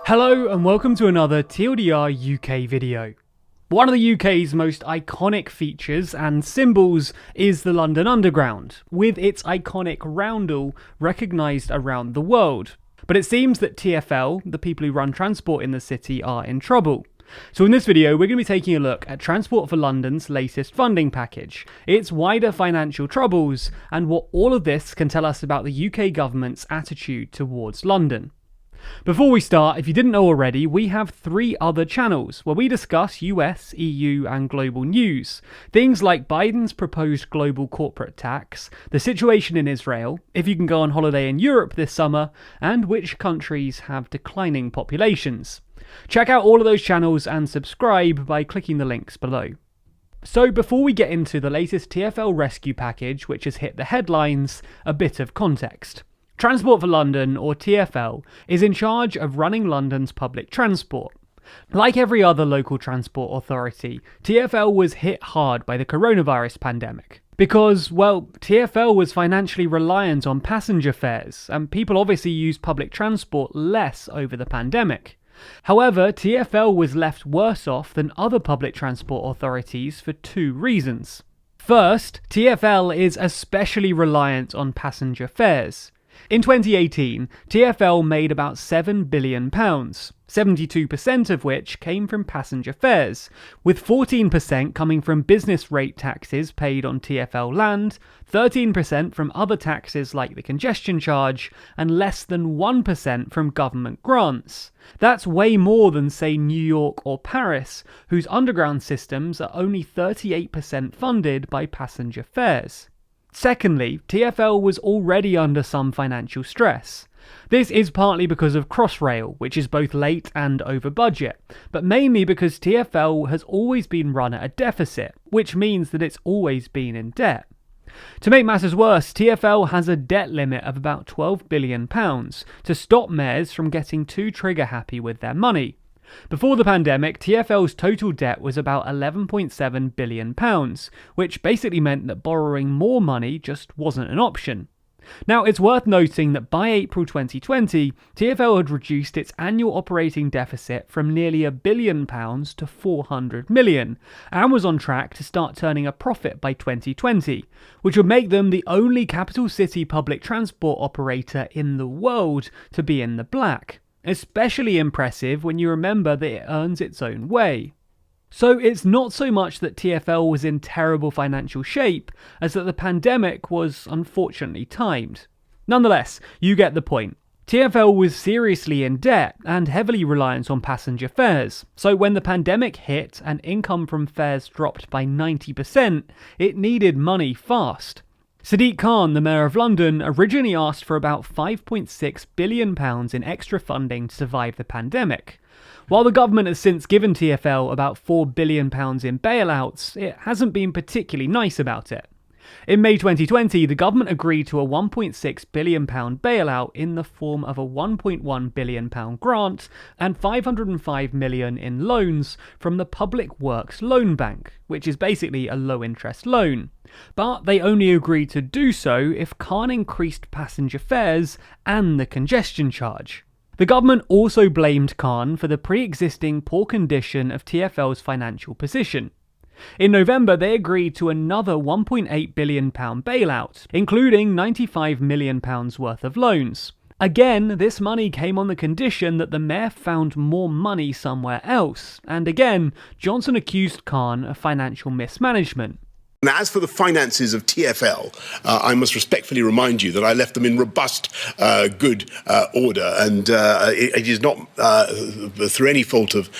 Hello and welcome to another TLDR UK video. One of the UK's most iconic features and symbols is the London Underground, with its iconic roundel recognised around the world. But it seems that TfL, the people who run transport in the city, are in trouble. So in this video, we're going to be taking a look at Transport for London's latest funding package, its wider financial troubles, and what all of this can tell us about the UK government's attitude towards London. Before we start, if you didn't know already, we have 3 other channels where we discuss US, EU and global news. Things like Biden's proposed global corporate tax, the situation in Israel, if you can go on holiday in Europe this summer, and which countries have declining populations. Check out all of those channels and subscribe by clicking the links below. So before we get into the latest TfL rescue package, which has hit the headlines, a bit of context. Transport for London, or TfL, is in charge of running London's public transport. Like every other local transport authority, TfL was hit hard by the coronavirus pandemic. Because, well, TfL was financially reliant on passenger fares, and people obviously used public transport less over the pandemic. However, TfL was left worse off than other public transport authorities for 2 reasons. First, TfL is especially reliant on passenger fares. In 2018, TfL made about £7 billion, 72% of which came from passenger fares, with 14% coming from business rate taxes paid on TfL land, 13% from other taxes like the congestion charge, and less than 1% from government grants. That's way more than, say, New York or Paris, whose underground systems are only 38% funded by passenger fares. Secondly, TfL was already under some financial stress. This is partly because of Crossrail, which is both late and over budget, but mainly because TfL has always been run at a deficit, which means that it's always been in debt. To make matters worse, TfL has a debt limit of about £12 billion to stop mayors from getting too trigger happy with their money. Before the pandemic, TfL's total debt was about £11.7 billion, which basically meant that borrowing more money just wasn't an option. Now, it's worth noting that by April 2020, TfL had reduced its annual operating deficit from nearly £1 billion to £400 million, and was on track to start turning a profit by 2020, which would make them the only capital city public transport operator in the world to be in the black. Especially impressive when you remember that it earns its own way. So it's not so much that TfL was in terrible financial shape, as that the pandemic was unfortunately timed. Nonetheless, you get the point. TfL was seriously in debt and heavily reliant on passenger fares, so when the pandemic hit and income from fares dropped by 90%, it needed money fast. Sadiq Khan, the Mayor of London, originally asked for about £5.6 billion in extra funding to survive the pandemic. While the government has since given TfL about £4 billion in bailouts, it hasn't been particularly nice about it. In May 2020, the government agreed to a £1.6 billion bailout in the form of a £1.1 billion grant and $505 million in loans from the Public Works Loan Bank, which is basically a low-interest loan. But they only agreed to do so if Khan increased passenger fares and the congestion charge. The government also blamed Khan for the pre-existing poor condition of TfL's financial position. In November, they agreed to another £1.8 billion bailout, including £95 million worth of loans. Again, this money came on the condition that the mayor found more money somewhere else, and again, Johnson accused Khan of financial mismanagement. And as for the finances of TfL, I must respectfully remind you that I left them in robust, good order, and it is not through any fault of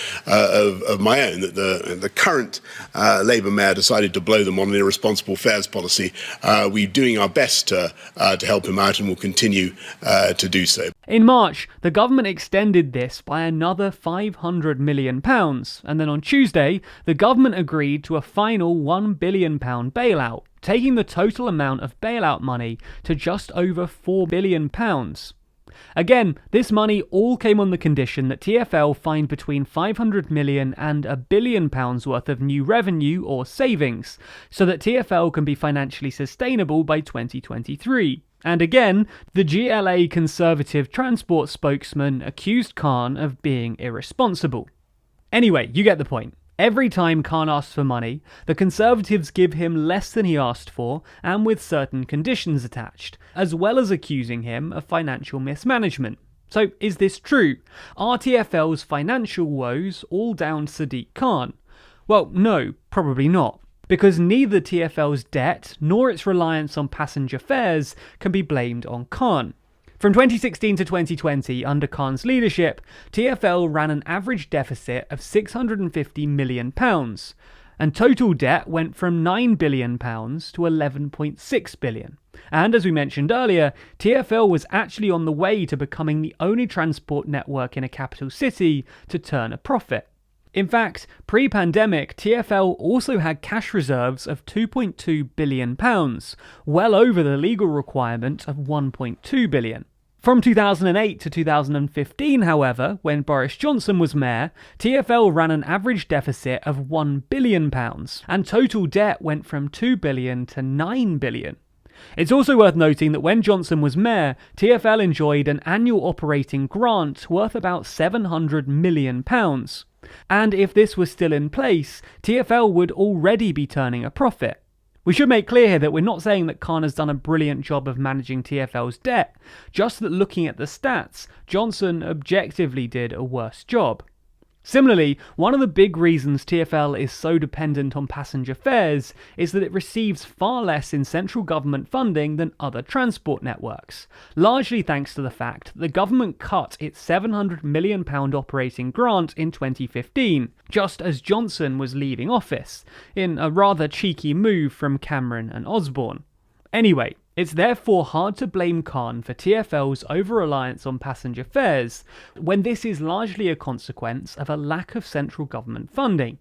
my own that the current Labour mayor decided to blow them on an irresponsible fares policy. We're doing our best to help him out, and will continue to do so. In March, the government extended this by another £500 million, and then on Tuesday, the government agreed to a final £1 billion bailout, taking the total amount of bailout money to just over £4 billion. Again, this money all came on the condition that TfL find between £500 million and £1 billion worth of new revenue or savings, so that TfL can be financially sustainable by 2023. And again, the GLA Conservative transport spokesman accused Khan of being irresponsible. Anyway, you get the point. Every time Khan asks for money, the Conservatives give him less than he asked for and with certain conditions attached, as well as accusing him of financial mismanagement. So is this true? Are TfL's financial woes all down Sadiq Khan? Well, no, probably not, because neither TfL's debt nor its reliance on passenger fares can be blamed on Khan. From 2016 to 2020, under Khan's leadership, TfL ran an average deficit of £650 million, and total debt went from £9 billion to £11.6 billion. And as we mentioned earlier, TfL was actually on the way to becoming the only transport network in a capital city to turn a profit. In fact, pre-pandemic, TfL also had cash reserves of £2.2 billion, well over the legal requirement of £1.2 billion. From 2008 to 2015, however, when Boris Johnson was mayor, TfL ran an average deficit of £1 billion, and total debt went from £2 billion to £9 billion. It's also worth noting that when Johnson was mayor, TfL enjoyed an annual operating grant worth about £700 million. And if this was still in place, TfL would already be turning a profit. We should make clear here that we're not saying that Khan has done a brilliant job of managing TfL's debt, just that looking at the stats, Johnson objectively did a worse job. Similarly, one of the big reasons TfL is so dependent on passenger fares is that it receives far less in central government funding than other transport networks, largely thanks to the fact that the government cut its £700 million operating grant in 2015, just as Johnson was leaving office, in a rather cheeky move from Cameron and Osborne. Anyway, it's therefore hard to blame Khan for TfL's over-reliance on passenger fares, when this is largely a consequence of a lack of central government funding.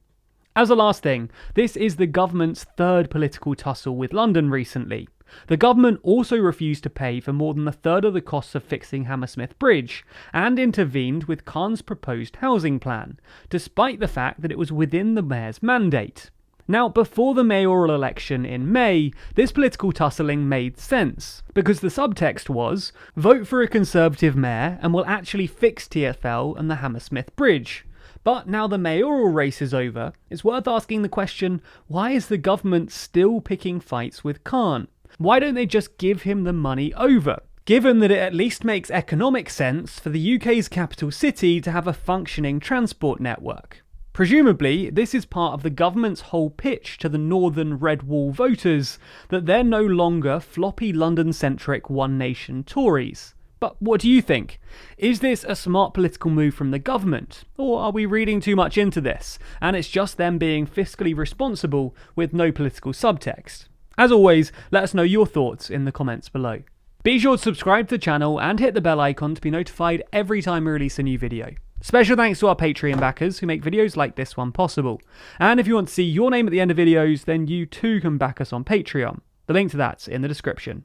As a last thing, this is the government's third political tussle with London recently. The government also refused to pay for more than a third of the costs of fixing Hammersmith Bridge, and intervened with Khan's proposed housing plan, despite the fact that it was within the mayor's mandate. Now, before the mayoral election in May, this political tussling made sense, because the subtext was, vote for a Conservative mayor and we'll actually fix TfL and the Hammersmith Bridge. But now the mayoral race is over, it's worth asking the question, why is the government still picking fights with Khan? Why don't they just give him the money over? Given that it at least makes economic sense for the UK's capital city to have a functioning transport network. Presumably, this is part of the government's whole pitch to the northern Red Wall voters that they're no longer floppy London-centric One Nation Tories. But what do you think? Is this a smart political move from the government? Or are we reading too much into this, and it's just them being fiscally responsible with no political subtext? As always, let us know your thoughts in the comments below. Be sure to subscribe to the channel and hit the bell icon to be notified every time we release a new video. Special thanks to our Patreon backers who make videos like this one possible. And if you want to see your name at the end of videos, then you too can back us on Patreon. The link to that's in the description.